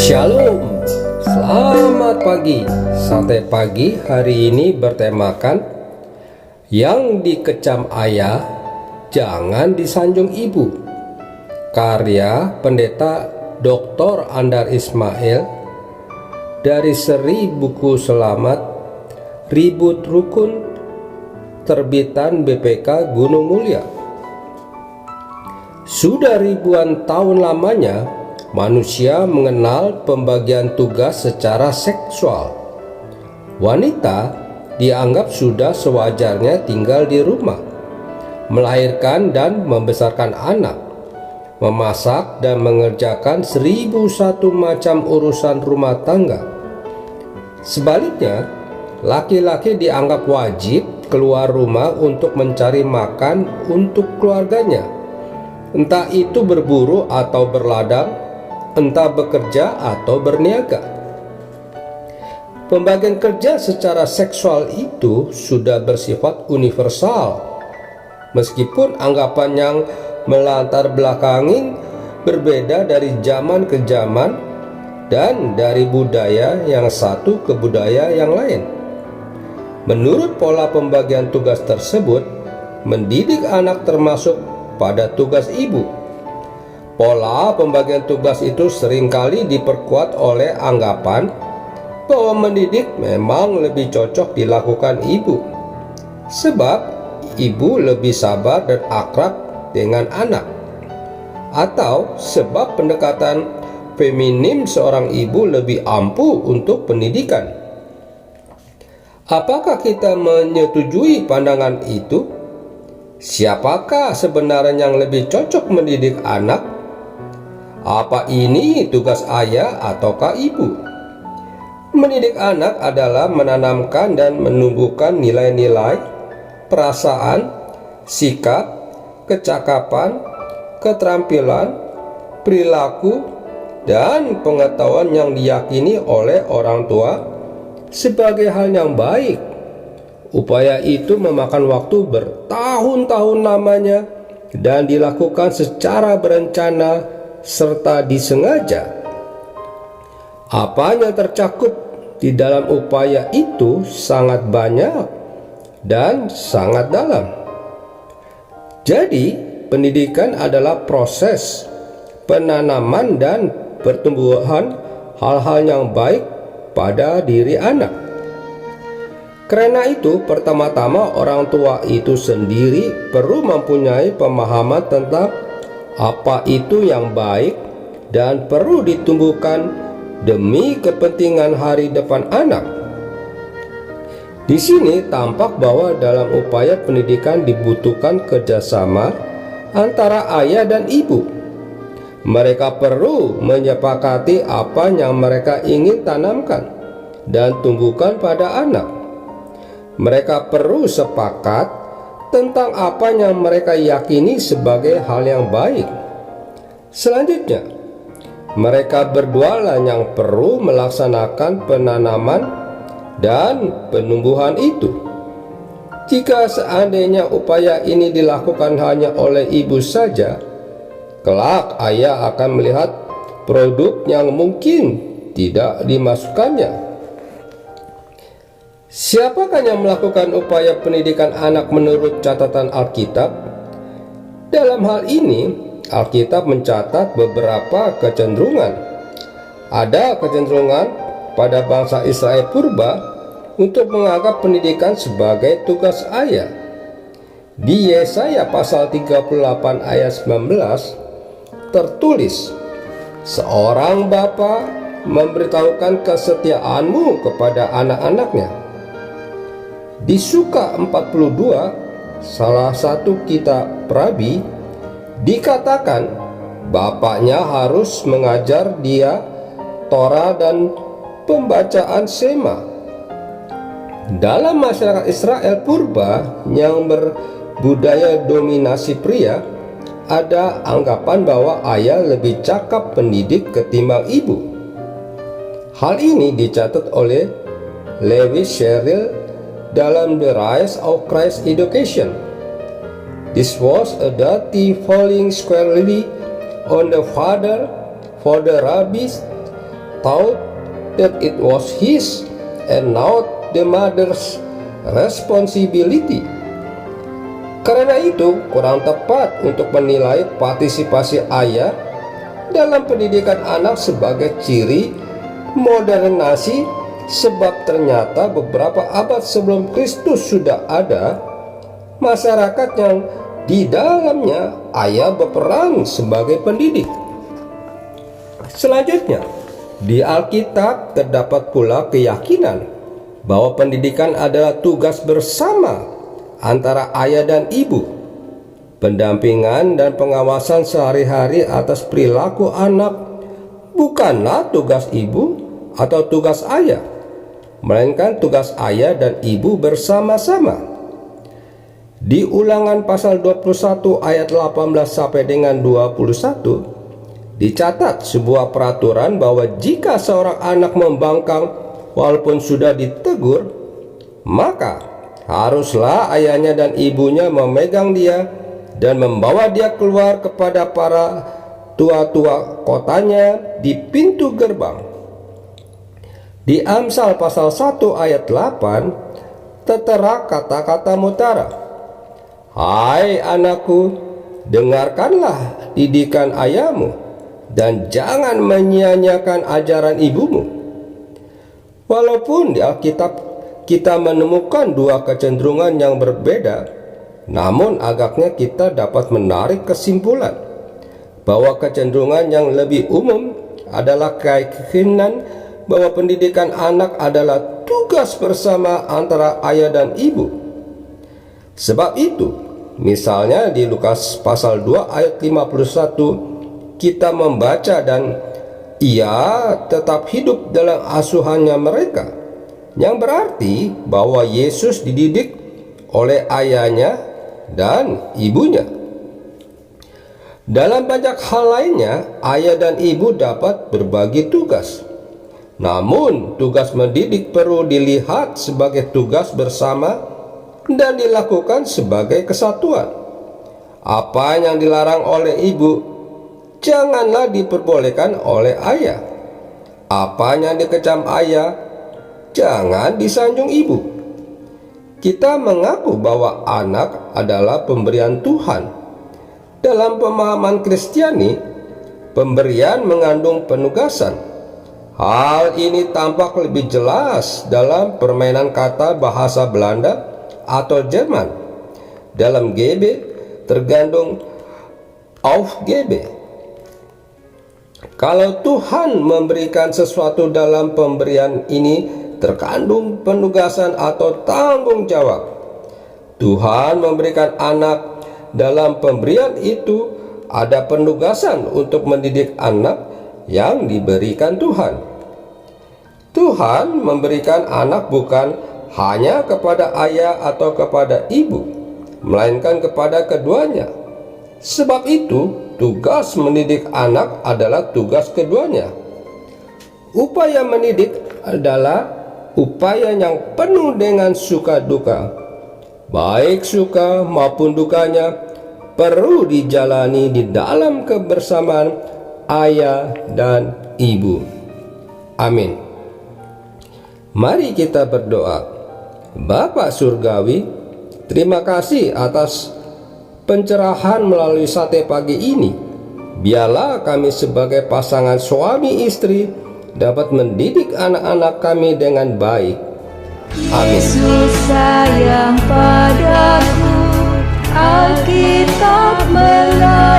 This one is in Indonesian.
Shalom, selamat pagi. Santai pagi hari ini bertemakan yang dikecam ayah, jangan disanjung ibu. Karya Pendeta Dr. Andar Ismail dari seri buku Selamat Ribut Rukun terbitan BPK Gunung Mulia. Sudah ribuan tahun lamanya manusia mengenal pembagian tugas secara seksual. Wanita dianggap sudah sewajarnya tinggal di rumah, melahirkan dan membesarkan anak, memasak dan mengerjakan 1001 macam urusan rumah tangga. Sebaliknya, laki-laki dianggap wajib keluar rumah untuk mencari makan untuk keluarganya, entah itu berburu atau berladang, entah bekerja atau berniaga. Pembagian kerja secara seksual itu sudah bersifat universal, meskipun anggapan yang melatar belakangi berbeda dari zaman ke zaman dan dari budaya yang satu ke budaya yang lain. Menurut pola pembagian tugas tersebut, mendidik anak termasuk pada tugas ibu. Pola pembagian tugas itu seringkali diperkuat oleh anggapan bahwa mendidik memang lebih cocok dilakukan ibu, sebab ibu lebih sabar dan akrab dengan anak, atau sebab pendekatan feminim seorang ibu lebih ampuh untuk pendidikan. Apakah kita menyetujui pandangan itu? Siapakah sebenarnya yang lebih cocok mendidik anak? Apa ini tugas ayah ataukah ibu? Mendidik anak adalah menanamkan dan menumbuhkan nilai-nilai, perasaan, sikap, kecakapan, keterampilan, perilaku, dan pengetahuan yang diyakini oleh orang tua sebagai hal yang baik. Upaya itu memakan waktu bertahun-tahun lamanya dan dilakukan secara berencana serta disengaja. Apa yang tercakup di dalam upaya itu sangat banyak dan sangat dalam. Jadi, pendidikan adalah proses penanaman dan pertumbuhan hal-hal yang baik pada diri anak. Karena itu, pertama-tama orang tua itu sendiri perlu mempunyai pemahaman tentang apa itu yang baik dan perlu ditumbuhkan demi kepentingan hari depan anak. Di sini tampak bahwa dalam upaya pendidikan dibutuhkan kerjasama antara ayah dan ibu. Mereka perlu menyepakati apa yang mereka ingin tanamkan dan tumbuhkan pada anak. Mereka perlu sepakat tentang apa yang mereka yakini sebagai hal yang baik. Selanjutnya, mereka berdua lah yang perlu melaksanakan penanaman dan penumbuhan itu. Jika seandainya upaya ini dilakukan hanya oleh ibu saja, kelak ayah akan melihat produk yang mungkin tidak dimasukkannya. Siapakah yang melakukan upaya pendidikan anak menurut catatan Alkitab? Dalam hal ini, Alkitab mencatat beberapa kecenderungan. Ada kecenderungan pada bangsa Israel purba untuk menganggap pendidikan sebagai tugas ayah. Di Yesaya pasal 38 ayat 19 tertulis, "Seorang bapa memberitahukan kesetiaanmu kepada anak-anaknya." Di Suka 42, salah satu kitab Rabi, dikatakan bapaknya harus mengajar dia Torah dan pembacaan Shema. Dalam masyarakat Israel purba yang berbudaya dominasi pria, ada anggapan bahwa ayah lebih cakap pendidik ketimbang ibu. Hal ini dicatat oleh Lewis Sherrill dalam The Rise of Christ Education. This was a duty falling squarely on the father, for the rabbis thought that it was his and not the mother's responsibility. Karena itu, kurang tepat untuk menilai partisipasi ayah dalam pendidikan anak sebagai ciri modernasi, sebab ternyata beberapa abad sebelum Kristus sudah ada masyarakat yang di dalamnya ayah berperan sebagai pendidik. Selanjutnya, di Alkitab terdapat pula keyakinan bahwa pendidikan adalah tugas bersama antara ayah dan ibu. Pendampingan dan pengawasan sehari-hari atas perilaku anak bukanlah tugas ibu atau tugas ayah, melainkan tugas ayah dan ibu bersama-sama. Di Ulangan pasal 21 ayat 18 sampai dengan 21 dicatat sebuah peraturan bahwa jika seorang anak membangkang walaupun sudah ditegur, maka haruslah ayahnya dan ibunya memegang dia dan membawa dia keluar kepada para tua-tua kotanya di pintu gerbang. Di Amsal pasal 1 ayat 8 tertera kata-kata mutara, "Hai anakku, dengarkanlah didikan ayahmu dan jangan menyia-nyiakan ajaran ibumu." Walaupun di Alkitab kita menemukan dua kecenderungan yang berbeda, namun agaknya kita dapat menarik kesimpulan bahwa kecenderungan yang lebih umum adalah keyakinan bahwa pendidikan anak adalah tugas bersama antara ayah dan ibu. Sebab itu, misalnya di Lukas pasal 2 ayat 51, kita membaca dan ia tetap hidup dalam asuhannya mereka, yang berarti bahwa Yesus dididik oleh ayahnya dan ibunya. Dalam banyak hal lainnya, ayah dan ibu dapat berbagi tugas. Namun, tugas mendidik perlu dilihat sebagai tugas bersama dan dilakukan sebagai kesatuan. Apa yang dilarang oleh ibu, janganlah diperbolehkan oleh ayah. Apa yang dikecam ayah, jangan disanjung ibu. Kita mengaku bahwa anak adalah pemberian Tuhan. Dalam pemahaman Kristiani, pemberian mengandung penugasan. Hal ini tampak lebih jelas dalam permainan kata bahasa Belanda atau Jerman. Dalam GB tergandung Aufgabe. Kalau Tuhan memberikan sesuatu dalam pemberian ini terkandung penugasan atau tanggung jawab. Tuhan memberikan anak, dalam pemberian itu ada penugasan untuk mendidik anak yang diberikan Tuhan. Tuhan memberikan anak bukan hanya kepada ayah atau kepada ibu, melainkan kepada keduanya. Sebab itu, tugas mendidik anak adalah tugas keduanya. Upaya mendidik adalah upaya yang penuh dengan suka duka. Baik suka maupun dukanya perlu dijalani di dalam kebersamaan ayah dan ibu. Amin. Mari kita berdoa. Bapa Surgawi, terima kasih atas pencerahan melalui sate pagi ini. Biarlah kami sebagai pasangan suami istri dapat mendidik anak-anak kami dengan baik. Amin. Yesus sayang padaku, Alkitab melarang.